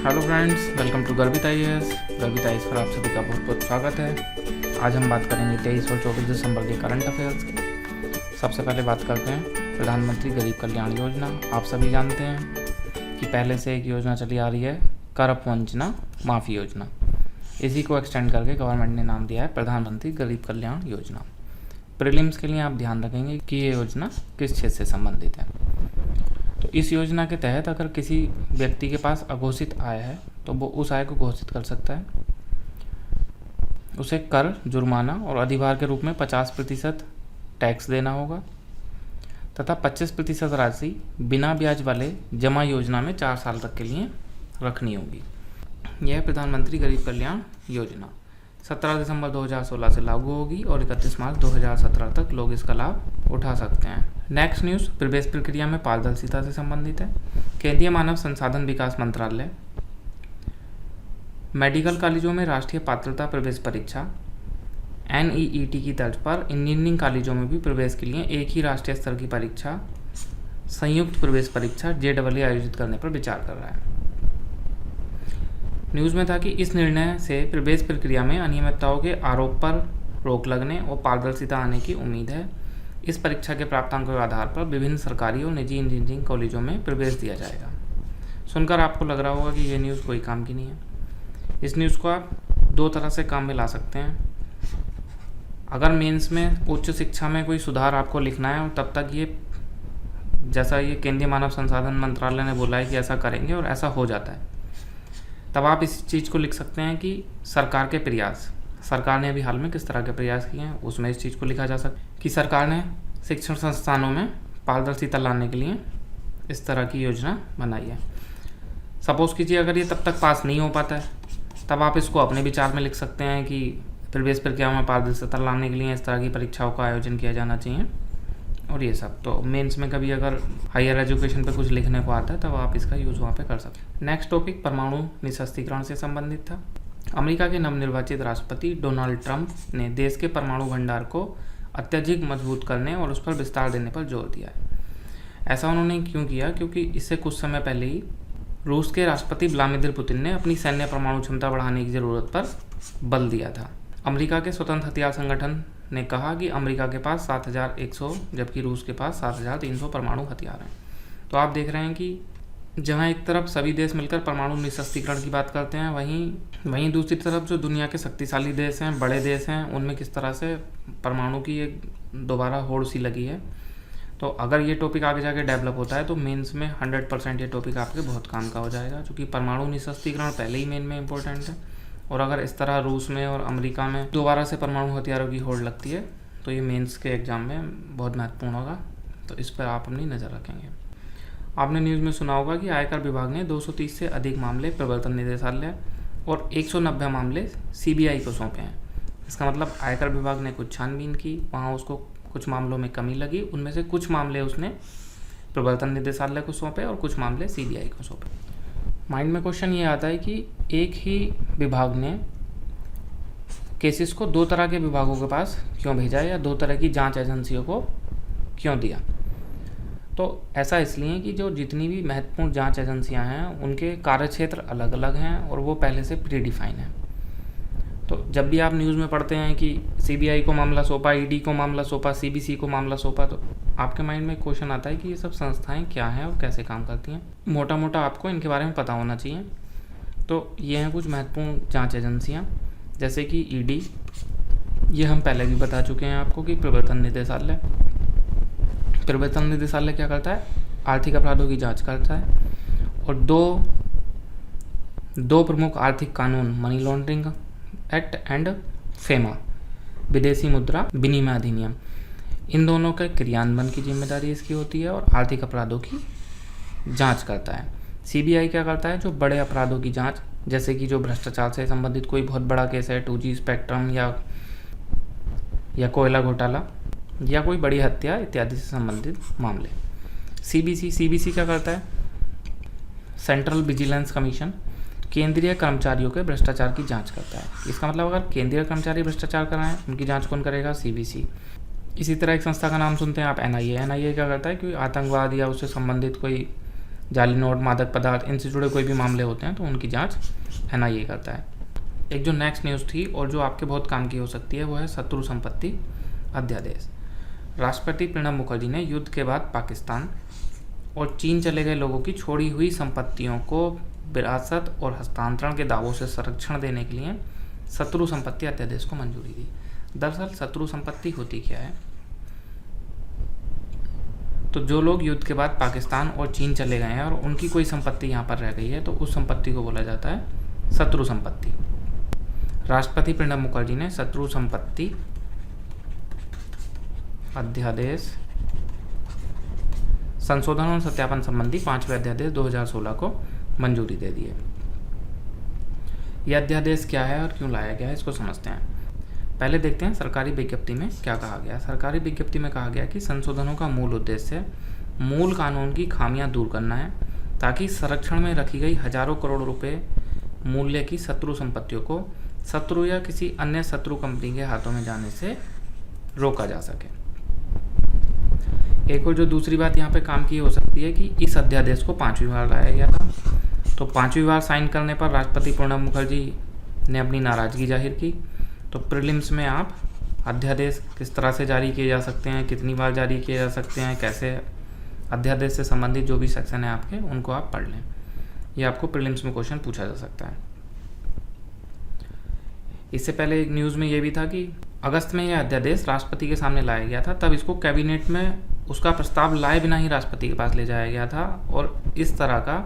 Hello friends, welcome to गर्वित IAS. गर्वित IAS पर आप सभी का बहुत बहुत स्वागत है। आज हम बात करेंगे 23 और 24 दिसंबर के करंट अफेयर्स की। सबसे पहले बात करते हैं प्रधानमंत्री गरीब कल्याण योजना। आप सभी जानते हैं कि पहले से एक योजना चली आ रही है, कर अपवंचना माफ़ी योजना। इसी को एक्सटेंड करके गवर्नमेंट ने नाम दिया है प्रधानमंत्री गरीब कल्याण योजना। प्रीलिम्स के लिए आप ध्यान रखेंगे कि ये योजना किस क्षेत्र से संबंधित है। तो इस योजना के तहत अगर किसी व्यक्ति के पास अघोषित आय है तो वो उस आय को घोषित कर सकता है। उसे कर, जुर्माना और अधिभार के रूप में 50% टैक्स देना होगा तथा 25% राशि बिना ब्याज वाले जमा योजना में 4 साल तक के लिए रखनी होगी। यह प्रधानमंत्री गरीब कल्याण योजना 17 दिसंबर 2016 से लागू होगी और 31 मार्च 2017 तक लोग इसका लाभ उठा सकते हैं। नेक्स्ट न्यूज़ प्रवेश प्रक्रिया में पारदर्शिता से संबंधित है। केंद्रीय मानव संसाधन विकास मंत्रालय मेडिकल कॉलेजों में राष्ट्रीय पात्रता प्रवेश परीक्षा NEET की तर्ज पर इंजीनियरिंग कॉलेजों में भी प्रवेश के लिए एक ही राष्ट्रीय स्तर की परीक्षा संयुक्त प्रवेश परीक्षा JEE आयोजित करने पर विचार कर रहा है। न्यूज़ में था कि इस निर्णय से प्रवेश प्रक्रिया में अनियमितताओं के आरोप पर रोक लगने और पारदर्शिता आने की उम्मीद है। इस परीक्षा के प्राप्तांकों के आधार पर विभिन्न सरकारी और निजी इंजीनियरिंग कॉलेजों में प्रवेश दिया जाएगा। सुनकर आपको लग रहा होगा कि ये न्यूज़ कोई काम की नहीं है। इस न्यूज़ को आप 2 तरह से काम में ला सकते हैं। अगर मेंस में उच्च शिक्षा में कोई सुधार आपको लिखना है और तब तक ये जैसा ये केंद्रीय मानव संसाधन मंत्रालय ने बोला है कि ऐसा करेंगे और ऐसा हो जाता है, तब आप इस चीज़ को लिख सकते हैं कि सरकार के प्रयास, सरकार ने अभी हाल में किस तरह के प्रयास किए हैं, उसमें इस चीज़ को लिखा जा सकता है कि सरकार ने शिक्षण संस्थानों में पारदर्शिता लाने के लिए इस तरह की योजना बनाई है। सपोज़ कीजिए अगर ये तब तक पास नहीं हो पाता है, तब आप इसको अपने विचार में लिख सकते हैं कि प्रवेश प्रक्रिया में पारदर्शिता लाने के लिए इस तरह की परीक्षाओं का आयोजन किया जाना चाहिए। और ये सब तो मेंस में कभी अगर हायर एजुकेशन पे कुछ लिखने को आता है तब आप इसका यूज़ वहाँ पे कर सकते हैं। नेक्स्ट टॉपिक परमाणु निशस्त्रीकरण से संबंधित था। अमेरिका के नवनिर्वाचित राष्ट्रपति डोनाल्ड ट्रंप ने देश के परमाणु भंडार को अत्यधिक मजबूत करने और उस पर विस्तार देने पर जोर दिया है। ऐसा उन्होंने क्यों किया? क्योंकि इससे कुछ समय पहले ही रूस के राष्ट्रपति व्लादिमीर पुतिन ने अपनी सैन्य परमाणु क्षमता बढ़ाने की ज़रूरत पर बल दिया था। अमेरिका के स्वतंत्र हथियार संगठन ने कहा कि अमेरिका के पास 7100 जबकि रूस के पास 7300 परमाणु हथियार हैं। तो आप देख रहे हैं कि जहां एक तरफ सभी देश मिलकर परमाणु निशस्त्रीकरण की बात करते हैं, वहीं दूसरी तरफ जो दुनिया के शक्तिशाली देश हैं, बड़े देश हैं, उनमें किस तरह से परमाणु की एक दोबारा होड़ सी लगी है। तो अगर ये टॉपिक आगे जाके डेवलप होता है तो मेंस में 100% ये टॉपिक आपके बहुत काम का हो जाएगा, क्योंकि परमाणु निशस्त्रीकरण पहले ही मेन में इम्पोर्टेंट है। और अगर इस तरह रूस में और अमेरिका में दोबारा से परमाणु हथियारों की होड़ लगती है तो ये मेंस के एग्ज़ाम में बहुत महत्वपूर्ण होगा। तो इस पर आप अपनी नज़र रखेंगे। आपने न्यूज़ में सुना होगा कि आयकर विभाग ने 230 से अधिक मामले प्रवर्तन निदेशालय और 190 मामले CBI को सौंपे हैं। इसका मतलब आयकर विभाग ने कुछ छानबीन की, वहाँ उसको कुछ मामलों में कमी लगी, उनमें से कुछ मामले उसने प्रवर्तन निदेशालय को सौंपे और कुछ मामले CBI को सौंपे। माइंड में क्वेश्चन ये आता है कि एक ही विभाग ने केसेस को 2 तरह के विभागों के पास क्यों भेजा है या 2 तरह की जांच एजेंसियों को क्यों दिया? तो ऐसा इसलिए कि जो जितनी भी महत्वपूर्ण जांच एजेंसियां हैं उनके कार्यक्षेत्र अलग अलग हैं और वो पहले से प्री डिफाइन है। तो जब भी आप न्यूज़ में पढ़ते हैं कि CBI को मामला सौंपा, ED को मामला सौंपा, CBC को मामला सौंपा, तो आपके माइंड में क्वेश्चन आता है कि ये सब संस्थाएं क्या हैं और कैसे काम करती हैं। मोटा मोटा आपको इनके बारे में पता होना चाहिए। तो ये हैं कुछ महत्वपूर्ण जांच एजेंसियां, जैसे कि ED, ये हम पहले भी बता चुके हैं आपको कि प्रवर्तन निदेशालय क्या करता है? आर्थिक अपराधों की जाँच करता है। और दो प्रमुख आर्थिक कानून, money laundering act and FEMA, विदेशी मुद्रा विनिमय अधिनियम, इन दोनों के क्रियान्वयन की जिम्मेदारी इसकी होती है और आर्थिक अपराधों की जांच करता है। CBI क्या करता है? जो बड़े अपराधों की जांच, जैसे कि जो भ्रष्टाचार से संबंधित कोई बहुत बड़ा केस है, 2G स्पेक्ट्रम या कोयला घोटाला या कोई बड़ी हत्या इत्यादि से संबंधित मामले। CBC क्या करता है? सेंट्रल विजिलेंस कमीशन, केंद्रीय कर्मचारियों के भ्रष्टाचार की जांच करता है। इसका मतलब अगर केंद्रीय कर्मचारी भ्रष्टाचार कर रहे हैं, उनकी जांच कौन करेगा? CBC। इसी तरह एक संस्था का नाम सुनते हैं आप, NIA क्या करता है? कि आतंकवाद या उससे संबंधित कोई जाली नोट, मादक पदार्थ, इनसे जुड़े कोई भी मामले होते हैं तो उनकी जांच एनआईए करता है। एक जो नेक्स्ट न्यूज़ थी और जो आपके बहुत काम की हो सकती है वो है शत्रु संपत्ति अध्यादेश। राष्ट्रपति प्रणब मुखर्जी ने युद्ध के बाद पाकिस्तान और चीन चले गए लोगों की छोड़ी हुई संपत्तियों को विरासत और हस्तांतरण के दावों से संरक्षण देने के लिए शत्रु संपत्ति अध्यादेश को मंजूरी दी। दरअसल शत्रु संपत्ति होती क्या है? तो जो लोग युद्ध के बाद पाकिस्तान और चीन चले गए हैं और उनकी कोई संपत्ति यहाँ पर रह गई है तो उस संपत्ति को बोला जाता है शत्रु संपत्ति। राष्ट्रपति प्रणब मुखर्जी ने शत्रु संपत्ति अध्यादेश संशोधन और सत्यापन संबंधी 5वें अध्यादेश 2016 को मंजूरी दे दी है। यह अध्यादेश क्या है और क्यों लाया गया है, इसको समझते हैं। पहले देखते हैं सरकारी विज्ञप्ति में क्या कहा गया। सरकारी विज्ञप्ति में कहा गया कि संशोधनों का मूल उद्देश्य मूल कानून की खामियां दूर करना है ताकि संरक्षण में रखी गई हजारों करोड़ रुपए मूल्य की शत्रु संपत्तियों को शत्रु या किसी अन्य शत्रु कंपनी के हाथों में जाने से रोका जा सके। एक और जो दूसरी बात यहाँ पे काम की हो सकती है कि इस अध्यादेश को 5वीं बार लाया गया था, तो 5वीं बार साइन करने पर राष्ट्रपति प्रणब मुखर्जी ने अपनी नाराज़गी जाहिर की। तो प्रीलिम्स में आप अध्यादेश किस तरह से जारी किए जा सकते हैं, कितनी बार जारी किए जा सकते हैं, कैसे अध्यादेश से संबंधित जो भी सेक्शन है आपके उनको आप पढ़ लें। ये आपको प्रीलिम्स में क्वेश्चन पूछा जा सकता है। इससे पहले एक न्यूज़ में ये भी था कि अगस्त में यह अध्यादेश राष्ट्रपति के सामने लाया गया था, तब इसको कैबिनेट में उसका प्रस्ताव लाए बिना ही राष्ट्रपति के पास ले जाया गया था। और इस तरह का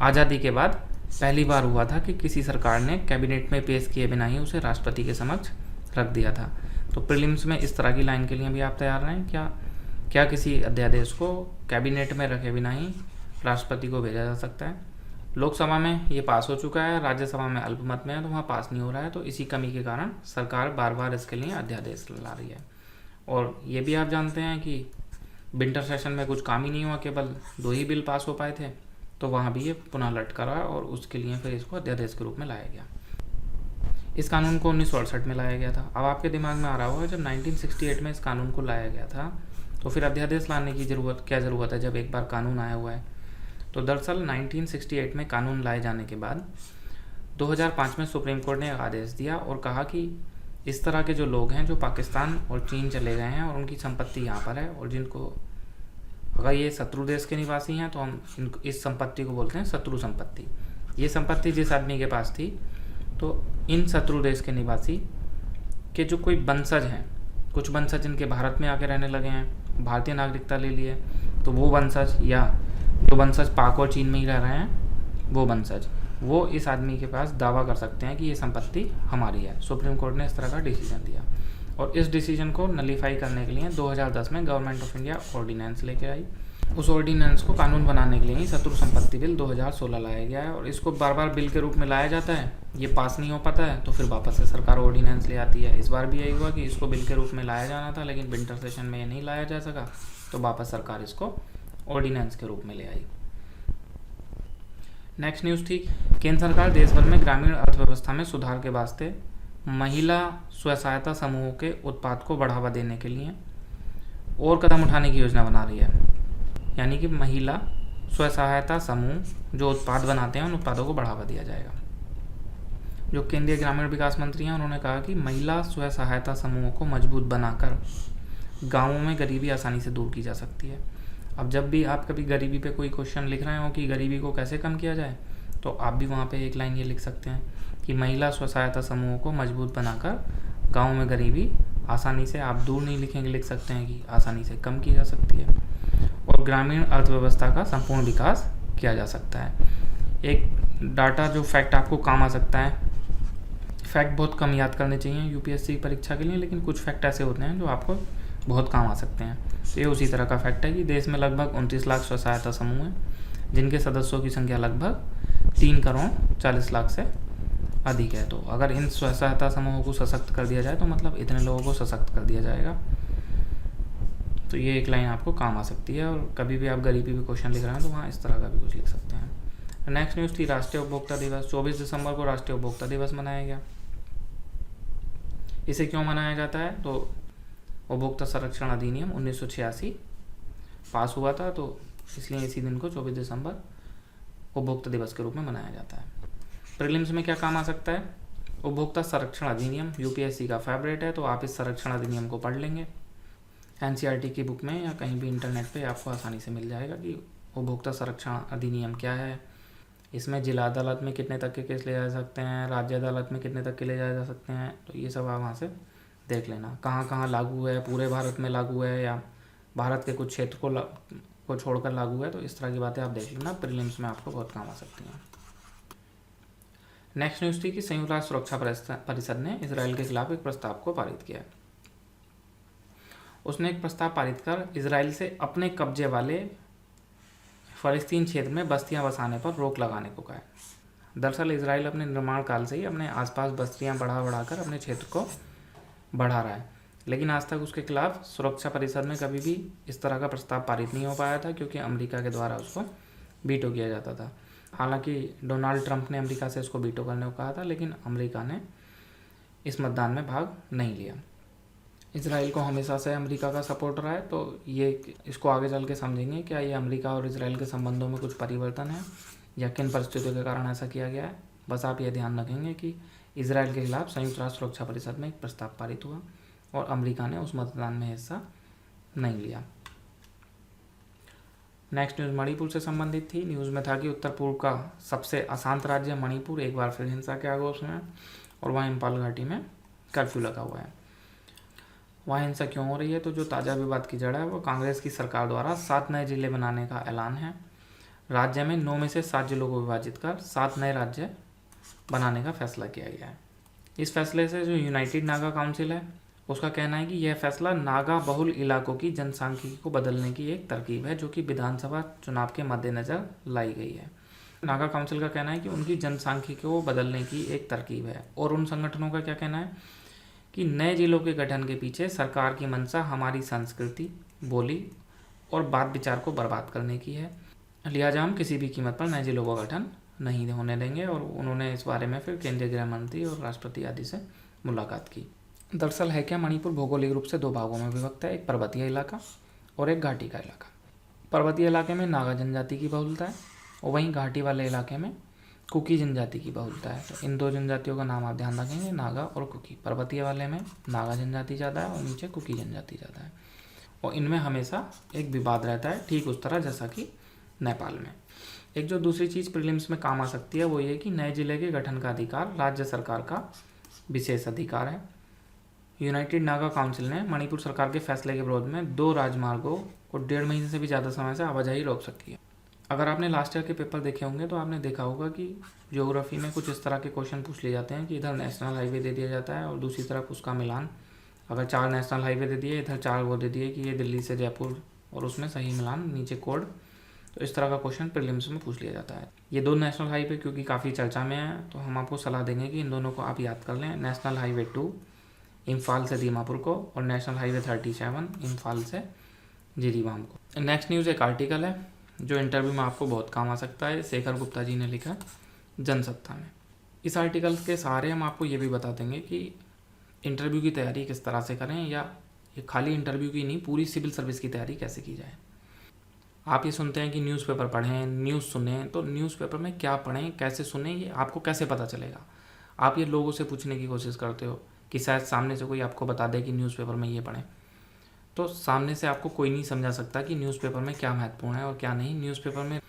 आज़ादी के बाद पहली बार हुआ था कि किसी सरकार ने कैबिनेट में पेश किए बिना ही उसे राष्ट्रपति के समक्ष रख दिया था। तो प्रीलिम्स में इस तरह की लाइन के लिए भी आप तैयार रहें। क्या किसी अध्यादेश को कैबिनेट में रखे बिना ही राष्ट्रपति को भेजा जा सकता है? लोकसभा में ये पास हो चुका है, राज्यसभा में अल्पमत में है तो वहाँ पास नहीं हो रहा है। तो इसी कमी के कारण सरकार बार बार इसके लिए अध्यादेश ला रही है। और ये भी आप जानते हैं कि विंटर सेशन में कुछ काम ही नहीं हुआ, केवल 2 ही बिल पास हो पाए थे, तो वहाँ भी ये पुनः लटका रहा और उसके लिए फिर इसको अध्यादेश के रूप में लाया गया। इस कानून को 1968 में लाया गया था। अब आपके दिमाग में आ रहा होगा जब 1968 में इस कानून को लाया गया था तो फिर अध्यादेश लाने की क्या ज़रूरत है जब एक बार कानून आया हुआ है। तो दरअसल 1968 में कानून लाए जाने के बाद 2005 में सुप्रीम कोर्ट ने आदेश दिया और कहा कि इस तरह के जो लोग हैं जो पाकिस्तान और चीन चले गए हैं और उनकी संपत्ति यहाँ पर है और जिनको अगर ये शत्रु देश के निवासी हैं तो हम इस संपत्ति को बोलते हैं शत्रु संपत्ति। ये संपत्ति जिस आदमी के पास थी तो इन शत्रु देश के निवासी के जो कोई वंशज हैं, कुछ वंशज इनके भारत में आके रहने लगे हैं, भारतीय नागरिकता ले लिए, तो वो वंशज या जो वंशज पाक और चीन में ही रह रहे हैं वो वंशज वो इस आदमी के पास दावा कर सकते हैं कि ये संपत्ति हमारी है। सुप्रीम कोर्ट ने इस तरह का डिसीजन दिया और इस डिसीजन को नलीफाई करने के लिए 2010 में गवर्नमेंट ऑफ इंडिया ऑर्डिनेंस लेके आई। उस ऑर्डिनेंस को कानून बनाने के लिए ही शत्रु संपत्ति बिल 2016 लाया गया है और इसको बार बार बिल के रूप में लाया जाता है, ये पास नहीं हो पाता है तो फिर वापस से सरकार ऑर्डिनेंस ले आती है। इस बार भी यही हुआ कि इसको बिल के रूप में लाया जाना था लेकिन विंटर सेशन में ये नहीं लाया जा सका तो वापस सरकार इसको ऑर्डिनेंस के रूप में ले आई। नेक्स्ट न्यूज़ थी केंद्र सरकार देश भर में ग्रामीण अर्थव्यवस्था में सुधार के वास्ते महिला स्व सहायता समूहों के उत्पाद को बढ़ावा देने के लिए और कदम उठाने की योजना बना रही है। यानी कि महिला स्व सहायता समूह जो उत्पाद बनाते हैं उन उत्पादों को बढ़ावा दिया जाएगा। जो केंद्रीय ग्रामीण विकास मंत्री हैं उन्होंने कहा कि महिला स्व सहायता समूहों को मजबूत बनाकर गाँवों में गरीबी आसानी से दूर की जा सकती है। अब जब भी आप कभी गरीबी पे कोई क्वेश्चन लिख रहे हो कि गरीबी को कैसे कम किया जाए तो आप भी वहाँ पे एक लाइन ये लिख सकते हैं कि महिला स्व सहायता समूहों को मजबूत बनाकर गाँव में गरीबी आसानी से, आप दूर नहीं लिखेंगे, लिख सकते हैं कि आसानी से कम की जा सकती है और ग्रामीण अर्थव्यवस्था का संपूर्ण विकास किया जा सकता है। एक डाटा जो फैक्ट आपको काम आ सकता है, फैक्ट बहुत कम याद करने चाहिए यूपीएससी परीक्षा के लिए, लेकिन कुछ फैक्ट ऐसे होते हैं जो आपको बहुत काम आ सकते हैं। तो ये उसी तरह का फैक्ट है कि देश में लगभग 29 लाख स्व सहायता समूह हैं जिनके सदस्यों की संख्या लगभग 3 करोड़ 40 लाख से अधिक है। तो अगर इन स्व सहायता समूहों को सशक्त कर दिया जाए तो मतलब इतने लोगों को सशक्त कर दिया जाएगा। तो ये एक लाइन आपको काम आ सकती है और कभी भी आप गरीबी भी क्वेश्चन लिख रहे हैं तो वहाँ इस तरह का भी कुछ लिख सकते हैं। नेक्स्ट न्यूज़ थी राष्ट्रीय उपभोक्ता दिवस। 24 दिसंबर को राष्ट्रीय उपभोक्ता दिवस मनाया गया। इसे क्यों मनाया जाता है? तो उपभोक्ता संरक्षण अधिनियम 1986 पास हुआ था तो इसलिए इसी दिन को 24 दिसंबर उपभोक्ता दिवस के रूप में मनाया जाता है। प्रीलिम्स में क्या काम आ सकता है? उपभोक्ता संरक्षण अधिनियम यूपीएससी का फेवरेट है, तो आप इस संरक्षण अधिनियम को पढ़ लेंगे। एनसीईआरटी की बुक में या कहीं भी इंटरनेट पे आपको आसानी से मिल जाएगा कि उपभोक्ता संरक्षण अधिनियम क्या है। इसमें जिला अदालत में कितने तक के केस ले जा सकते हैं, राज्य अदालत में कितने तक के ले जाए जा सकते हैं, तो ये सब आप वहाँ से देख लेना। कहाँ कहाँ लागू है, पूरे भारत में लागू है या भारत के कुछ क्षेत्र को छोड़कर लागू है, तो इस तरह की बातें आप देख लेना, प्रीलिम्स में आपको बहुत काम आ सकती हैं। नेक्स्ट न्यूज़ थी कि संयुक्त राष्ट्र सुरक्षा परिषद ने इसराइल के खिलाफ एक प्रस्ताव को पारित किया है। उसने एक प्रस्ताव पारित कर इसराइल से अपने कब्जे वाले फ़लस्तीन क्षेत्र में बस्तियां बसाने पर रोक लगाने को कहा है। दरअसल इसराइल अपने निर्माण काल से ही अपने आसपास बस्तियां बढ़ाकर अपने क्षेत्र को बढ़ा रहा है, लेकिन आज तक उसके खिलाफ सुरक्षा परिषद में कभी भी इस तरह का प्रस्ताव पारित नहीं हो पाया था, क्योंकि अमेरिका के द्वारा उसको वीटो किया जाता था। हालांकि डोनाल्ड ट्रंप ने अमेरिका से इसको वीटो करने को कहा था, लेकिन अमेरिका ने इस मतदान में भाग नहीं लिया। इसराइल को हमेशा से अमेरिका का सपोर्ट रहा है, तो ये इसको आगे चल के समझेंगे क्या ये अमेरिका और इसराइल के संबंधों में कुछ परिवर्तन है या किन परिस्थितियों के कारण ऐसा किया गया है। बस आप ये ध्यान रखेंगे कि इसराइल के खिलाफ संयुक्त राष्ट्र सुरक्षा परिषद में एक प्रस्ताव पारित हुआ और अमेरिका ने उस मतदान में हिस्सा नहीं लिया। नेक्स्ट न्यूज़ मणिपुर से संबंधित थी। न्यूज़ में था कि उत्तर पूर्व का सबसे अशांत राज्य मणिपुर एक बार फिर हिंसा के आगोश में और वहाँ इम्फाल घाटी में कर्फ्यू लगा हुआ है। वहाँ हिंसा क्यों हो रही है? तो जो ताज़ा विवाद की जड़ है वो कांग्रेस की सरकार द्वारा 7 नए जिले बनाने का ऐलान है। राज्य में 9 में से 7 जिलों को विभाजित कर 7 नए राज्य बनाने का फैसला किया गया है। इस फैसले से जो यूनाइटेड नागा काउंसिल है उसका कहना है कि यह फैसला नागा बहुल इलाकों की जनसांख्यिकी को बदलने की एक तरकीब है, जो कि विधानसभा चुनाव के मद्देनज़र लाई गई है। नागा काउंसिल का कहना है कि उनकी जनसांख्यिकी को बदलने की एक तरकीब है, और उन संगठनों का क्या कहना है कि नए जिलों के गठन के पीछे सरकार की मंशा हमारी संस्कृति, बोली और बात विचार को बर्बाद करने की है, लिहाजा हम किसी भी कीमत पर नए जिलों का गठन नहीं होने देंगे। और उन्होंने इस बारे में फिर केंद्रीय गृह मंत्री और राष्ट्रपति आदि से मुलाकात की। दरअसल है क्या, मणिपुर भौगोलिक रूप से 2 भागों में विभक्त है, एक पर्वतीय इलाका और एक घाटी का इलाका। पर्वतीय इलाके में नागा जनजाति की बहुलता है और वहीं घाटी वाले इलाके में कुकी जनजाति की बहुलता है। तो इन 2 जनजातियों का नाम आप ध्यान रखेंगे, नागा और कुकी। पर्वतीय वाले में नागा जनजाति ज़्यादा है और नीचे कुकी जनजाति ज़्यादा है, और इनमें हमेशा एक विवाद रहता है, ठीक उस तरह जैसा कि नेपाल में। एक जो दूसरी चीज़ प्रीलिम्स में काम आ सकती है वो ये कि नए जिले के गठन का अधिकार राज्य सरकार का विशेष अधिकार है। यूनाइटेड नागा काउंसिल ने मणिपुर सरकार के फैसले के विरोध में 2 राजमार्गों को 1.5 महीने से भी ज़्यादा समय से आवाजाही रोक सकती है। अगर आपने लास्ट ईयर के पेपर देखे होंगे तो आपने देखा होगा कि ज्योग्राफी में कुछ इस तरह के क्वेश्चन पूछ लिए जाते हैं कि इधर नेशनल हाईवे दे दिया जाता है और दूसरी तरफ उसका मिलान, अगर 4 नेशनल हाईवे दे दिए, इधर 4 वो दे दिए कि ये दिल्ली से जयपुर और उसमें सही मिलान नीचे कोड, तो इस तरह का क्वेश्चन प्रीलिम्स में पूछ लिया जाता है। ये 2 नेशनल हाईवे क्योंकि काफ़ी चर्चा में है, तो हम आपको सलाह देंगे कि इन दोनों को आप याद कर लें। नेशनल हाईवे 2 इम्फाल से दीमापुर को और नेशनल हाईवे 37 इम्फाल से जिरीबाम को। नेक्स्ट न्यूज़ एक आर्टिकल है जो इंटरव्यू में आपको बहुत काम आ सकता है। शेखर गुप्ता जी ने लिखा जनसत्ता में। इस आर्टिकल के सहारे हम आपको ये भी बता देंगे कि इंटरव्यू की तैयारी किस तरह से करें, या ये खाली इंटरव्यू की नहीं, पूरी सिविल सर्विस की तैयारी कैसे की जाए। आप ये सुनते हैं कि न्यूज़पेपर पढ़ें, न्यूज़ सुनें, तो न्यूज़पेपर में क्या पढ़ें, कैसे सुनें, ये आपको कैसे पता चलेगा। आप ये लोगों से पूछने की कोशिश करते हो कि शायद सामने से कोई आपको बता दे कि न्यूज़पेपर में ये पढ़ें, तो सामने से आपको कोई नहीं समझा सकता कि न्यूज़पेपर में क्या महत्वपूर्ण है और क्या नहीं। न्यूज़पेपर में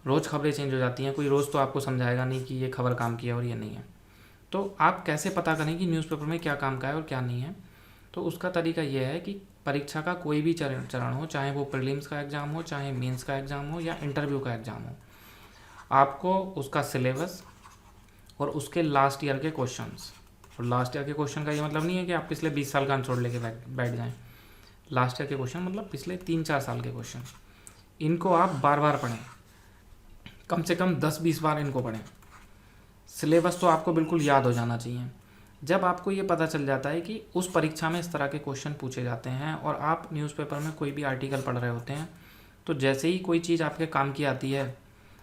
रोज़ खबरें चेंज हो जाती हैं, कोई रोज़ तो आपको समझाएगा नहीं कि ये खबर काम की है और ये नहीं है। तो आप कैसे पता करें कि न्यूज़पेपर में क्या काम का है और क्या नहीं है। तो उसका तरीका यह है कि परीक्षा का कोई भी चरण हो, चाहे वो प्रीलिम्स का एग्ज़ाम हो, चाहे मेंस का एग्ज़ाम हो या इंटरव्यू का एग्ज़ाम हो, आपको उसका सिलेबस और उसके लास्ट ईयर के क्वेश्चंस, और लास्ट ईयर के क्वेश्चन का ये मतलब नहीं है कि आप पिछले 20 साल का आंसर लेके बैठ जाएं। लास्ट ईयर के क्वेश्चन मतलब पिछले 3-4 साल के क्वेश्चन, इनको आप बार बार पढ़ें, कम से कम 10-20 बार इनको पढ़ें। सिलेबस तो आपको बिल्कुल याद हो जाना चाहिए। जब आपको ये पता चल जाता है कि उस परीक्षा में इस तरह के क्वेश्चन पूछे जाते हैं और आप न्यूज़पेपर में कोई भी आर्टिकल पढ़ रहे होते हैं, तो जैसे ही कोई चीज़ आपके काम की आती है,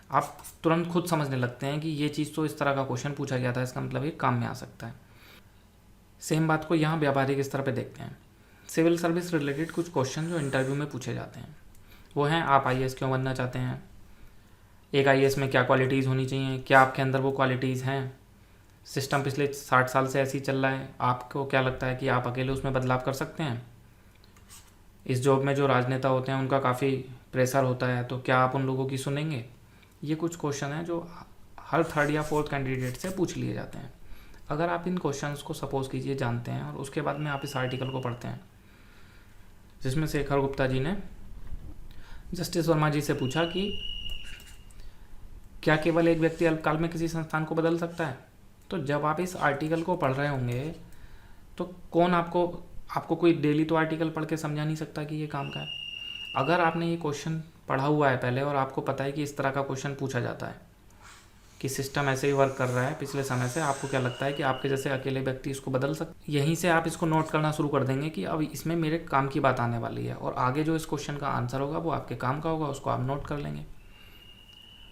आप तुरंत खुद समझने लगते हैं कि ये चीज़ तो इस तरह का क्वेश्चन पूछा गया था, इसका मतलब ये काम में आ सकता है। सेम बात को यहाँ व्यावहारिक स्तर पे देखते हैं। सिविल सर्विस रिलेटेड कुछ क्वेश्चन जो इंटरव्यू में पूछे जाते हैं, वो हैं आप IAS क्यों बनना चाहते हैं, एक IAS में क्या क्वालिटीज़ होनी चाहिए, क्या आपके अंदर वो क्वालिटीज़ हैं, सिस्टम पिछले 60 साल से ऐसे ही चल रहा है, आपको क्या लगता है कि आप अकेले उसमें बदलाव कर सकते हैं। इस जॉब में जो राजनेता होते हैं उनका काफ़ी प्रेशर होता है, तो क्या आप उन लोगों की सुनेंगे। ये कुछ क्वेश्चन हैं जो हर थर्ड या फोर्थ कैंडिडेट से पूछ लिए जाते हैं। अगर आप इन क्वेश्चंस को सपोज कीजिए जानते हैं और उसके बाद में आप इस आर्टिकल को पढ़ते हैं जिसमें शेखर गुप्ता जी ने जस्टिस वर्मा जी से पूछा कि क्या केवल एक व्यक्ति अल्पकाल में किसी संस्थान को बदल सकता है, तो जब आप इस आर्टिकल को पढ़ रहे होंगे तो कौन आपको कोई डेली तो आर्टिकल पढ़ के समझा नहीं सकता कि ये काम का है। अगर आपने ये क्वेश्चन पढ़ा हुआ है पहले और आपको पता है कि इस तरह का क्वेश्चन पूछा जाता है कि सिस्टम ऐसे ही वर्क कर रहा है पिछले समय से, आपको क्या लगता है कि आपके जैसे अकेले व्यक्ति इसको बदल सकते। यहीं से आप इसको नोट करना शुरू कर देंगे कि अब इसमें मेरे काम की बात आने वाली है और आगे जो इस क्वेश्चन का आंसर होगा वो आपके काम का होगा, उसको आप नोट कर लेंगे।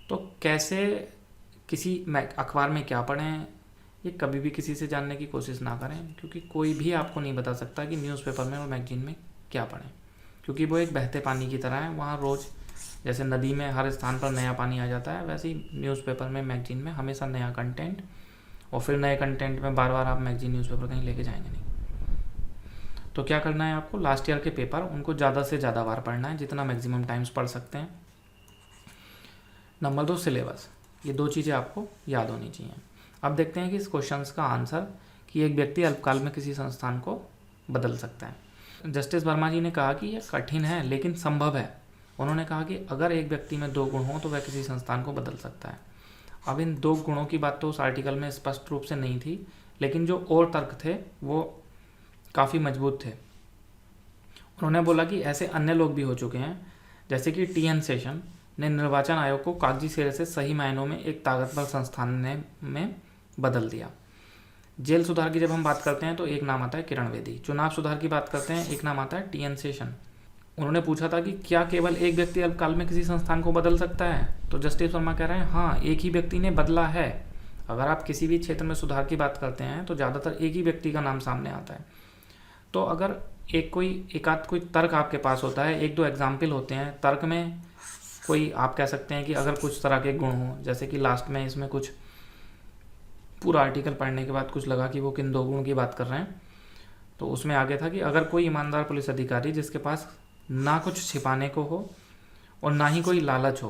तो कैसे किसी अखबार में क्या पढ़ें, ये कभी भी किसी से जानने की कोशिश ना करें, क्योंकि कोई भी आपको नहीं बता सकता कि न्यूज़पेपर में और मैगजीन में क्या पढ़ें, क्योंकि वो एक बहते पानी की तरह है। वहाँ रोज़ जैसे नदी में हर स्थान पर नया पानी आ जाता है, वैसे ही न्यूज़पेपर में मैगजीन में हमेशा नया कंटेंट, और फिर नए कंटेंट में बार बार आप मैगजीन न्यूज़पेपर कहीं लेके जाएंगे नहीं। तो क्या करना है आपको, लास्ट ईयर के पेपर उनको ज़्यादा से ज़्यादा बार पढ़ना है, जितना मैक्सिमम टाइम्स पढ़ सकते हैं। नंबर 2 सिलेबस, ये 2 चीज़ें आपको याद होनी चाहिए। अब देखते हैं कि इस क्वेश्चन का आंसर कि एक व्यक्ति अल्पकाल में किसी संस्थान को बदल सकता है। जस्टिस वर्मा जी ने कहा कि यह कठिन है लेकिन संभव है। उन्होंने कहा कि अगर एक व्यक्ति में 2 गुण हो तो वह किसी संस्थान को बदल सकता है। अब इन 2 गुणों की बात तो उस आर्टिकल में स्पष्ट रूप से नहीं थी, लेकिन जो और तर्क थे वो काफ़ी मजबूत थे। उन्होंने बोला कि ऐसे अन्य लोग भी हो चुके हैं, जैसे कि TN शेषन ने निर्वाचन आयोग को कागजी सिरे से सही मायनों में एक ताकतवर संस्थान में बदल दिया। जेल सुधार की जब हम बात करते हैं तो एक नाम आता है किरण बेदी। चुनाव सुधार की बात करते हैं, एक नाम आता है TN शेषन। उन्होंने पूछा था कि क्या केवल एक व्यक्ति अल्पकाल में किसी संस्थान को बदल सकता है, तो जस्टिस वर्मा कह रहे हैं हाँ, एक ही व्यक्ति ने बदला है। अगर आप किसी भी क्षेत्र में सुधार की बात करते हैं तो ज़्यादातर एक ही व्यक्ति का नाम सामने आता है। तो अगर एक आध कोई तर्क आपके पास होता है, 1-2 एग्जाम्पल होते हैं तर्क में, कोई आप कह सकते हैं कि अगर कुछ तरह के गुण हों, जैसे कि लास्ट में इसमें कुछ पूरा आर्टिकल पढ़ने के बाद कुछ लगा कि वो किन 2 गुणों की बात कर रहे हैं, तो उसमें आगे था कि अगर कोई ईमानदार पुलिस अधिकारी जिसके पास ना कुछ छिपाने को हो और ना ही कोई लालच हो,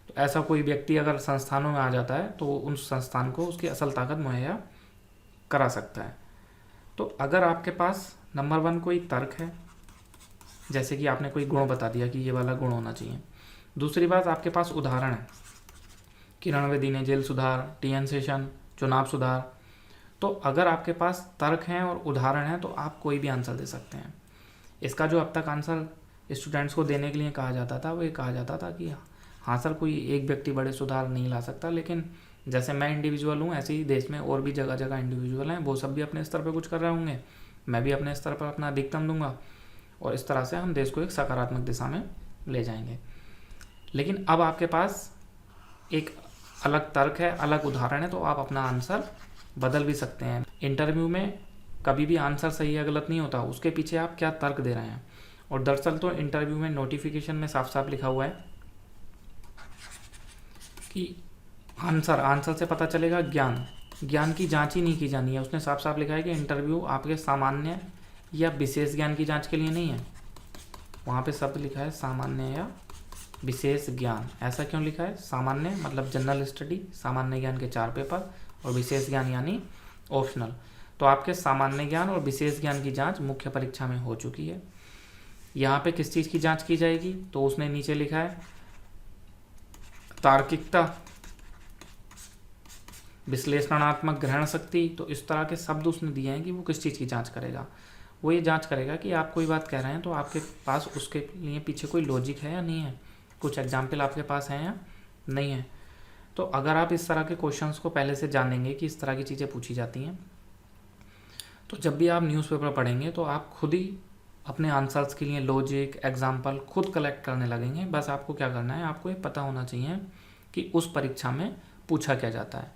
तो ऐसा कोई व्यक्ति अगर संस्थानों में आ जाता है तो उन संस्थान को उसकी असल ताकत मुहैया करा सकता है। तो अगर आपके पास नंबर 1 कोई तर्क है, जैसे कि आपने कोई गुण बता दिया कि ये वाला गुण होना चाहिए। दूसरी बात, आपके पास उदाहरण है, किरण बेदी ने जेल सुधार, TN शेषन, चुनाव सुधार। तो अगर आपके पास तर्क हैं और उदाहरण हैं तो आप कोई भी आंसर दे सकते हैं। इसका जो अब तक आंसर स्टूडेंट्स को देने के लिए कहा जाता था वो ये कहा जाता था कि हाँ सर, कोई एक व्यक्ति बड़े सुधार नहीं ला सकता, लेकिन जैसे मैं इंडिविजुअल हूँ ऐसे ही देश में और भी जगह जगह इंडिविजुअल हैं, वो सब भी अपने स्तर पर कुछ कर रहे होंगे, मैं भी अपने स्तर पर अपना अधिकतम दूंगा और इस तरह से हम देश को एक सकारात्मक दिशा में ले जाएंगे। लेकिन अब आपके पास एक अलग तर्क है, अलग उदाहरण है, तो आप अपना आंसर बदल भी सकते हैं। इंटरव्यू में कभी भी आंसर सही या गलत नहीं होता, उसके पीछे आप क्या तर्क दे रहे हैं। और दरअसल तो इंटरव्यू में नोटिफिकेशन में साफ साफ लिखा हुआ है कि आंसर से पता चलेगा ज्ञान की जांच ही नहीं की जानी है। उसने साफ साफ लिखा है कि इंटरव्यू आपके सामान्य या विशेष ज्ञान की जांच के लिए नहीं है। वहाँ पे शब्द लिखा है सामान्य या विशेष ज्ञान। ऐसा क्यों लिखा है? सामान्य मतलब जनरल स्टडी, सामान्य ज्ञान के 4 पेपर, और विशेष ज्ञान यानी ऑप्शनल। तो आपके सामान्य ज्ञान और विशेष ज्ञान की जांच मुख्य परीक्षा में हो चुकी है। यहाँ पे किस चीज़ की जांच की जाएगी? तो उसने नीचे लिखा है तार्किकता, विश्लेषणात्मक ग्रहण शक्ति। तो इस तरह के शब्द उसने दिए हैं कि वो किस चीज़ की जांच करेगा। वो ये जांच करेगा कि आप कोई बात कह रहे हैं तो आपके पास उसके लिए पीछे कोई लॉजिक है या नहीं है, कुछ एग्जाम्पल आपके पास हैं या नहीं है। तो अगर आप इस तरह के क्वेश्चंस को पहले से जानेंगे कि इस तरह की चीज़ें पूछी जाती हैं, तो जब भी आप न्यूज़पेपर पढ़ेंगे तो आप खुद ही अपने आंसर्स के लिए लॉजिक, एग्जाम्पल खुद कलेक्ट करने लगेंगे। बस आपको क्या करना है, आपको ये पता होना चाहिए कि उस परीक्षा में पूछा क्या जाता है।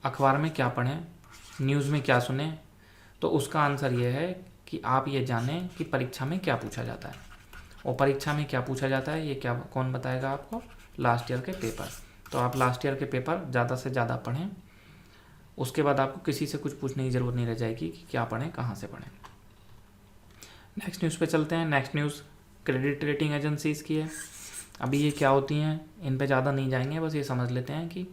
अखबार में क्या पढ़ें, न्यूज़ में क्या सुने, तो उसका आंसर ये है कि आप ये जानें कि परीक्षा में क्या पूछा जाता है। और परीक्षा में क्या पूछा जाता है ये क्या कौन बताएगा आपको? लास्ट ईयर के पेपर। तो आप लास्ट ईयर के पेपर ज़्यादा से ज़्यादा पढ़ें, उसके बाद आपको किसी से कुछ पूछने की ज़रूरत नहीं रह जाएगी कि क्या पढ़ें, कहाँ से पढ़ें। नेक्स्ट न्यूज़ पे चलते हैं। Next news credit rating agencies की है। अभी ये क्या होती हैं इन पे ज़्यादा नहीं जाएंगे, बस ये समझ लेते हैं कि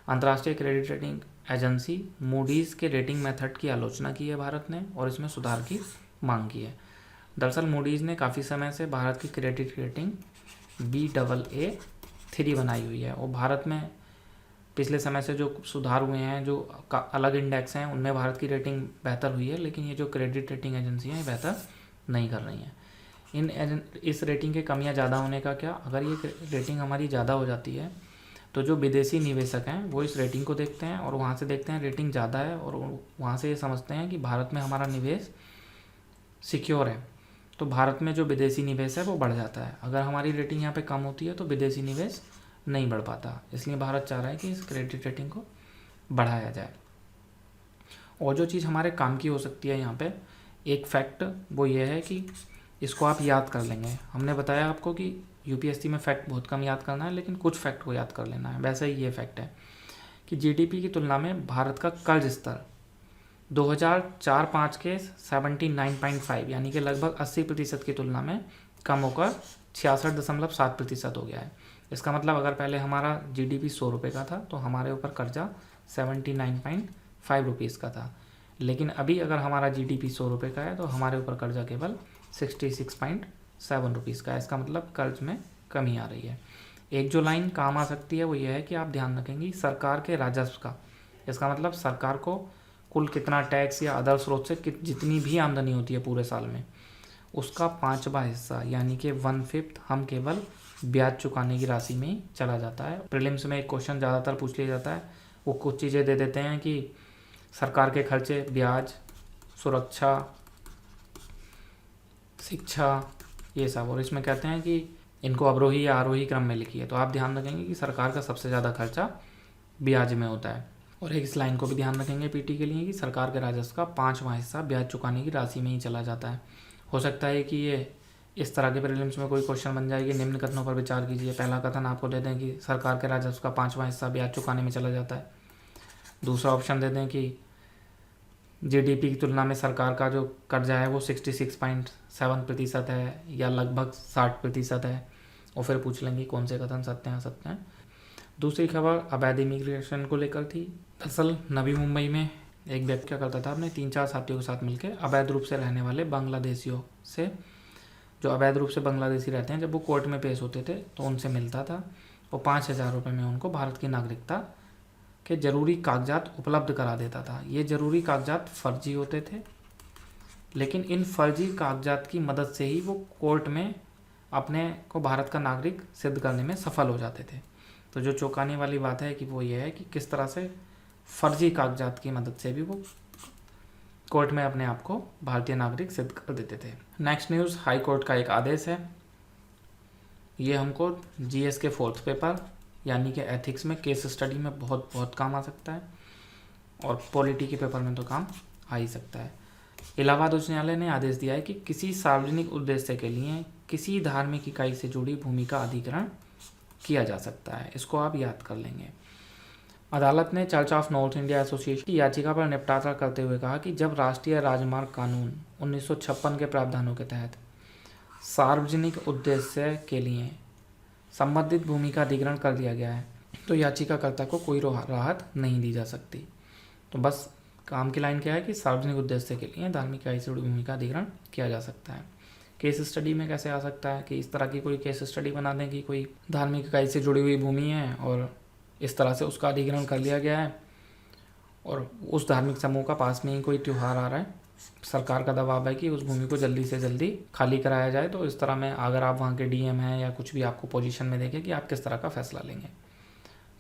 अंतर्राष्ट्रीय क्रेडिट रेटिंग एजेंसी मूडीज़ के रेटिंग मेथड की आलोचना की है भारत ने और इसमें सुधार की मांग की है। दरअसल मूडीज़ ने काफ़ी समय से भारत की क्रेडिट रेटिंग Baa3 बनाई हुई है और भारत में पिछले समय से जो सुधार हुए हैं, जो अलग इंडेक्स हैं, उनमें भारत की रेटिंग बेहतर हुई है, लेकिन ये जो क्रेडिट रेटिंग एजेंसी हैं बेहतर नहीं कर रही हैं। इस रेटिंग के कमियां ज़्यादा होने का क्या, अगर ये रेटिंग हमारी ज़्यादा हो जाती है तो जो विदेशी निवेशक हैं वो इस रेटिंग को देखते हैं और वहाँ से देखते हैं रेटिंग ज़्यादा है और वहाँ से ये समझते हैं कि भारत में हमारा निवेश सिक्योर है, तो भारत में जो विदेशी निवेश है वो बढ़ जाता है। अगर हमारी रेटिंग यहाँ पे कम होती है तो विदेशी निवेश नहीं बढ़ पाता, इसलिए भारत चाह रहा है कि इस क्रेडिट रेटिंग को बढ़ाया जाए। और जो चीज़ हमारे काम की हो सकती है यहाँ पे एक फैक्ट वो ये है कि इसको आप याद कर लेंगे। हमने बताया आपको कि यूपीएससी में फैक्ट बहुत कम याद करना है, लेकिन कुछ फैक्ट को याद कर लेना है। वैसे ही ये फैक्ट है कि जीडीपी की तुलना में भारत का कर्ज स्तर 2004-05 के 79.5 यानी कि लगभग 80% की तुलना में कम होकर 66.7% हो गया है। इसका मतलब अगर पहले हमारा जीडीपी 100 रुपये का था तो हमारे ऊपर कर्जा 79.5 रुपीज़ का था, लेकिन अभी अगर हमारा जीडीपी 100 रुपये का है तो हमारे ऊपर कर्जा केवल 66.7 रुपीज़ का है। इसका मतलब कर्ज में कमी आ रही है। एक जो लाइन काम आ सकती है वो ये है कि आप ध्यान रखेंगे सरकार के राजस्व का, इसका मतलब सरकार को कुल कितना टैक्स या अदर स्रोत से जितनी भी आमदनी होती है पूरे साल में उसका 5वां हिस्सा यानी कि 1/5 हम केवल ब्याज चुकाने की राशि में ही चला जाता है। प्रीलिम्स में एक क्वेश्चन ज़्यादातर पूछ लिया जाता है, वो कुछ चीज़ें दे देते हैं कि सरकार के खर्चे ब्याज, सुरक्षा, शिक्षा, ये सब, और इसमें कहते हैं कि इनको अवरोही या आरोही क्रम में लिखिए। तो आप ध्यान रखेंगे कि सरकार का सबसे ज़्यादा खर्चा ब्याज में होता है। और एक इस लाइन को भी ध्यान रखेंगे पीटी के लिए कि सरकार के राजस्व का 5वां हिस्सा ब्याज चुकाने की राशि में ही चला जाता है। हो सकता है कि ये इस तरह के प्रीलिम्स में कोई क्वेश्चन बन जाए कि निम्न कथनों पर विचार कीजिए। पहला कथन आपको दे दें कि सरकार के राजस्व का 5वां हिस्सा ब्याज चुकाने में चला जाता है। दूसरा ऑप्शन दे दें कि जीडीपी की तुलना में सरकार का जो कर्जा है वो 66.7% है या लगभग 60% है, और फिर पूछ लेंगे कौन से कथन सत्य हैं असत्य हैं। दूसरी खबर अवैध इमिग्रेशन को लेकर थी। दरअसल नवी मुंबई में एक व्यक्ति क्या करता था, अपने 3-4 साथियों के साथ मिलकर अवैध रूप से रहने वाले बांग्लादेशियों से, जो अवैध रूप से बांग्लादेशी रहते हैं, जब वो कोर्ट में पेश होते थे तो उनसे मिलता था और 5,000 रुपये में उनको भारत की नागरिकता के ज़रूरी कागजात उपलब्ध करा देता था। ये ज़रूरी कागजात फर्जी होते थे, लेकिन इन फर्जी कागजात की मदद से ही वो कोर्ट में अपने को भारत का नागरिक सिद्ध करने में सफल हो जाते थे। तो जो चौंकाने वाली बात है कि वो ये है कि किस तरह से फर्जी कागजात की मदद से भी वो कोर्ट में अपने आप को भारतीय नागरिक सिद्ध कर देते थे। नेक्स्ट न्यूज़, हाई कोर्ट का एक आदेश है। ये हमको जीएस के 4th पेपर यानी कि एथिक्स में केस स्टडी में बहुत काम आ सकता है, और पॉलिटी के पेपर में तो काम आ ही सकता है। इलाहाबाद उच्च न्यायालय ने आदेश दिया है कि किसी सार्वजनिक उद्देश्य के लिए किसी धार्मिक इकाई से जुड़ी भूमि का अधिग्रहण किया जा सकता है। इसको आप याद कर लेंगे। अदालत ने church of north India association की याचिका पर निपटारा करते हुए कहा कि जब राष्ट्रीय राजमार्ग कानून 1956 के प्रावधानों के तहत सार्वजनिक उद्देश्य के लिए संबंधित भूमि का अधिग्रहण कर दिया गया है तो याचिकाकर्ता को कोई राहत नहीं दी जा सकती। तो बस काम की लाइन क्या है कि सार्वजनिक उद्देश्य के लिए धार्मिक इकाई से जुड़ी भूमि का अधिग्रहण किया जा सकता है। केस स्टडी में कैसे आ सकता है कि इस तरह की कोई केस स्टडी बना दें कि कोई धार्मिक इकाई से जुड़ी हुई भूमि है और इस तरह से उसका अधिग्रहण कर लिया गया है और उस धार्मिक समूह का पास में ही कोई त्यौहार आ रहा है, सरकार का दबाव है कि उस भूमि को जल्दी से जल्दी खाली कराया जाए। तो इस तरह में अगर आप वहाँ के डीएम हैं या कुछ भी आपको पोजीशन में देखें कि आप किस तरह का फैसला लेंगे,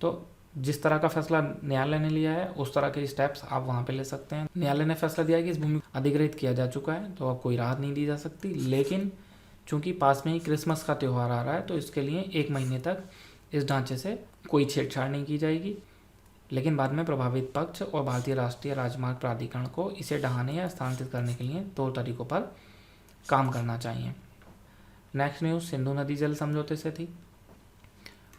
तो जिस तरह का फैसला न्यायालय ने लिया है उस तरह के स्टेप्स आप वहाँ पे ले सकते हैं। न्यायालय ने फैसला दिया है कि इस भूमि को अधिग्रहित किया जा चुका है तो अब कोई राहत नहीं दी जा सकती, लेकिन चूंकि पास में ही क्रिसमस का त्यौहार आ रहा है तो इसके लिए 1 महीने तक इस ढांचे से कोई छेड़छाड़ नहीं की जाएगी, लेकिन बाद में प्रभावित पक्ष और भारतीय राष्ट्रीय राजमार्ग प्राधिकरण को इसे ढहाने या स्थानांतरित करने के लिए 2 तरीकों पर काम करना चाहिए। नेक्स्ट न्यूज़ सिंधु नदी जल समझौते से थी।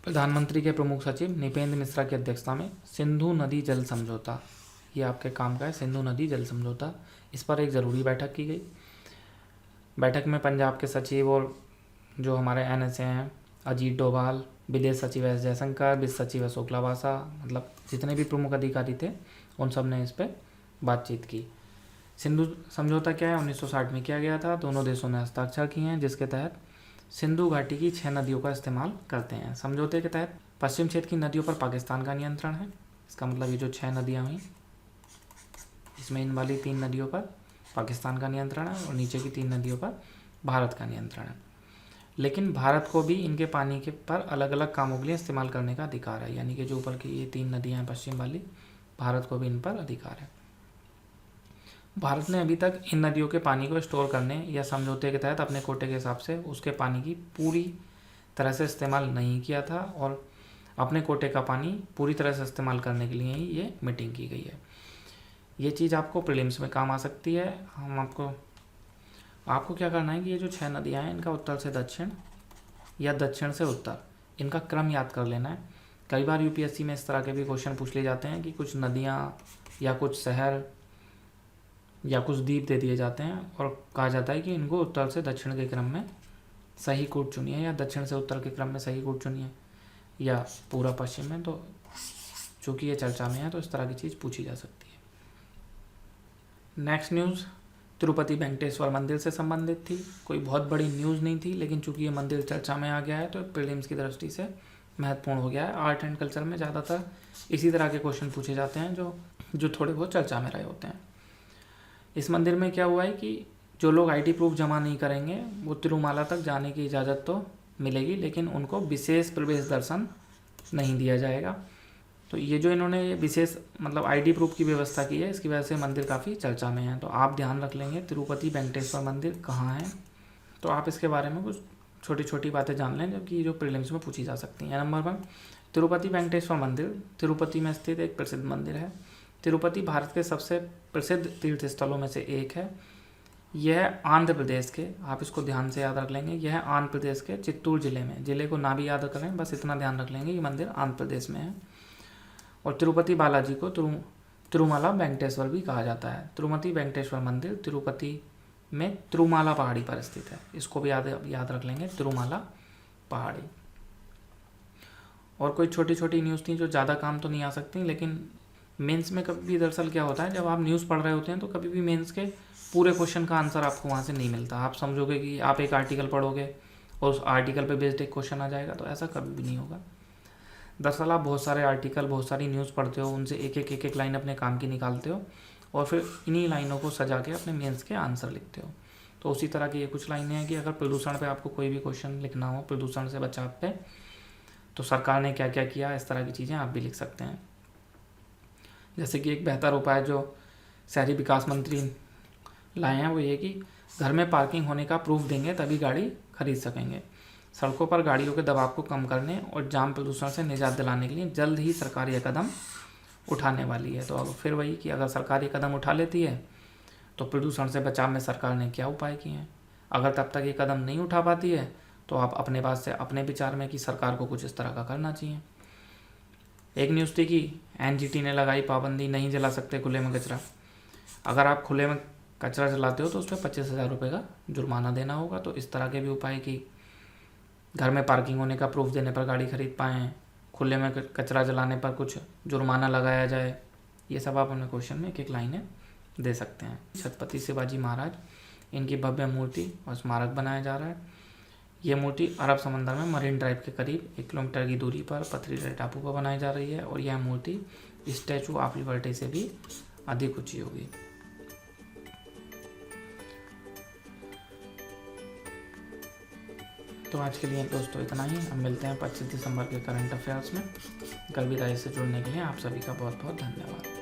प्रधानमंत्री के प्रमुख सचिव नृपेंद्र मिश्रा की अध्यक्षता में सिंधु नदी जल समझौता, ये आपके काम का है, सिंधु नदी जल समझौता, इस पर एक ज़रूरी बैठक की गई। बैठक में पंजाब के सचिव और जो हमारे NSA हैं अजीत डोभाल, विदेश सचिव S जयशंकर, वित्त सचिव अशोक लवासा, मतलब जितने भी प्रमुख अधिकारी थे उन सब ने इस पर बातचीत की। सिंधु समझौता क्या है, 1960 में किया गया था। दोनों देशों ने हस्ताक्षर किए हैं, जिसके तहत सिंधु घाटी की 6 नदियों का इस्तेमाल करते हैं। समझौते के तहत पश्चिम क्षेत्र की नदियों पर पाकिस्तान का नियंत्रण है। इसका मतलब ये जो 6 नदियाँ हुई, इसमें इन वाली 3 नदियों पर पाकिस्तान का नियंत्रण है और नीचे की 3 नदियों पर भारत का नियंत्रण है। लेकिन भारत को भी इनके पानी के पर अलग अलग कामों के लिए इस्तेमाल करने का अधिकार है, यानी कि जो ऊपर की ये 3 नदियाँ हैं पश्चिम वाली, भारत को भी इन पर अधिकार है। भारत ने अभी तक इन नदियों के पानी को स्टोर करने या समझौते के तहत अपने कोटे के हिसाब से उसके पानी की पूरी तरह से इस्तेमाल नहीं किया था और अपने कोटे का पानी पूरी तरह से इस्तेमाल करने के लिए ही ये मीटिंग की गई है। ये चीज़ आपको प्रीलिम्स में काम आ सकती है। हम आपको क्या करना है कि ये जो 6 नदियाँ हैं इनका उत्तर से दक्षिण या दक्षिण से उत्तर, इनका क्रम याद कर लेना है। कई बार UPSC में इस तरह के भी क्वेश्चन पूछ लिए जाते हैं कि कुछ नदियाँ या कुछ शहर या कुछ द्वीप दे दिए जाते हैं और कहा जाता है कि इनको उत्तर से दक्षिण के क्रम में सही कूट चुनिए या दक्षिण से उत्तर के क्रम में सही कूट चुनिए या पूरा पश्चिम में। तो चूँकि ये चर्चा में है तो इस तरह की चीज़ पूछी जा सकती है। नेक्स्ट न्यूज़ तिरुपति वेंकटेश्वर मंदिर से संबंधित थी। कोई बहुत बड़ी न्यूज़ नहीं थी, लेकिन चूँकि ये मंदिर चर्चा में आ गया है तो प्रीलिम्स की दृष्टि से महत्वपूर्ण हो गया है। आर्ट एंड कल्चर में ज़्यादातर इसी तरह के क्वेश्चन पूछे जाते हैं जो थोड़े बहुत चर्चा में रहे होते हैं। इस मंदिर में क्या हुआ है कि जो लोग ID प्रूफ जमा नहीं करेंगे वो तिरुमाला तक जाने की इजाज़त तो मिलेगी, लेकिन उनको विशेष प्रवेश दर्शन नहीं दिया जाएगा। तो ये जो इन्होंने विशेष मतलब ID प्रूफ की व्यवस्था की है, इसकी वजह से मंदिर काफ़ी चर्चा में है। तो आप ध्यान रख लेंगे तिरुपति वेंकटेश्वर मंदिर कहाँ है, तो आप इसके बारे में कुछ छोटी छोटी बातें जान लें जो कि जो प्रीलिम्स में पूछी जा सकती हैं। नंबर 1, तिरुपति वेंकटेश्वर मंदिर तिरुपति में स्थित एक प्रसिद्ध मंदिर है। तिरुपति भारत के सबसे प्रसिद्ध तीर्थ स्थलों में से एक है। यह आंध्र प्रदेश के, आप इसको ध्यान से याद रख लेंगे, यह आंध्र प्रदेश के चित्तूर जिले में, जिले को ना भी याद करें, बस इतना ध्यान रख लेंगे ये मंदिर आंध्र प्रदेश में है। और तिरुपति बालाजी को तिरुमाला वेंकटेश्वर भी कहा जाता है। तिरुपति वेंकटेश्वर मंदिर तिरुपति में तिरुमाला पहाड़ी पर स्थित है, इसको भी याद रख लेंगे, तिरुमाला पहाड़ी। और कोई छोटी छोटी न्यूज़ थी जो ज़्यादा काम तो नहीं आ सकती, लेकिन मेंस में कभी भी दरअसल क्या होता है, जब आप न्यूज़ पढ़ रहे होते हैं तो कभी भी मेंस के पूरे क्वेश्चन का आंसर आपको वहाँ से नहीं मिलता। आप समझोगे कि आप एक आर्टिकल पढ़ोगे और उस आर्टिकल पे बेस्ड एक क्वेश्चन आ जाएगा, तो ऐसा कभी भी नहीं होगा। दरअसल आप बहुत सारे आर्टिकल, बहुत सारी न्यूज़ पढ़ते हो, उनसे एक एक लाइन अपने काम की निकालते हो और फिर इन्हीं लाइनों को सजा के अपने मेंस के आंसर लिखते हो। तो उसी तरह की ये कुछ लाइनें हैं कि अगर प्रदूषण पे आपको कोई भी क्वेश्चन लिखना हो, प्रदूषण से बचाव पे, तो सरकार ने क्या क्या किया, इस तरह की चीज़ें आप भी लिख सकते हैं। जैसे कि एक बेहतर उपाय जो शहरी विकास मंत्री लाए हैं वो ये कि घर में पार्किंग होने का प्रूफ देंगे तभी गाड़ी खरीद सकेंगे। सड़कों पर गाड़ियों के दबाव को कम करने और जाम प्रदूषण से निजात दिलाने के लिए जल्द ही सरकार ये कदम उठाने वाली है। तो अब फिर वही कि अगर सरकार ये कदम उठा लेती है तो प्रदूषण से बचाव में सरकार ने क्या उपाय किए हैं। अगर तब तक ये कदम नहीं उठा पाती है तो आप अपने पास से अपने विचार में कि सरकार को कुछ इस तरह का करना चाहिए। एक न्यूज़ थी कि NGT ने लगाई पाबंदी, नहीं जला सकते खुले में कचरा। अगर आप खुले में कचरा जलाते हो तो उस पर 25,000 रुपये का जुर्माना देना होगा। तो इस तरह के भी उपाय कि घर में पार्किंग होने का प्रूफ देने पर गाड़ी खरीद पाएँ, खुले में कचरा जलाने पर कुछ जुर्माना लगाया जाए, ये सब आप अपने क्वेश्चन में एक एक लाइनें दे सकते हैं। छत्रपति शिवाजी महाराज, इनकी भव्य मूर्ति और स्मारक बनाया जा रहा है। ये मूर्ति अरब समंदर में मरीन ड्राइव के करीब 1 किलोमीटर की दूरी पर पथरीले टापू पर बनाई जा रही है और यह मूर्ति स्टैचू ऑफ लिबर्टी से भी अधिक ऊंची होगी। तो आज के लिए दोस्तों इतना ही। हम मिलते हैं 25 दिसंबर के करंट अफेयर्स में। गर्भिदाई से जुड़ने के लिए आप सभी का बहुत बहुत धन्यवाद।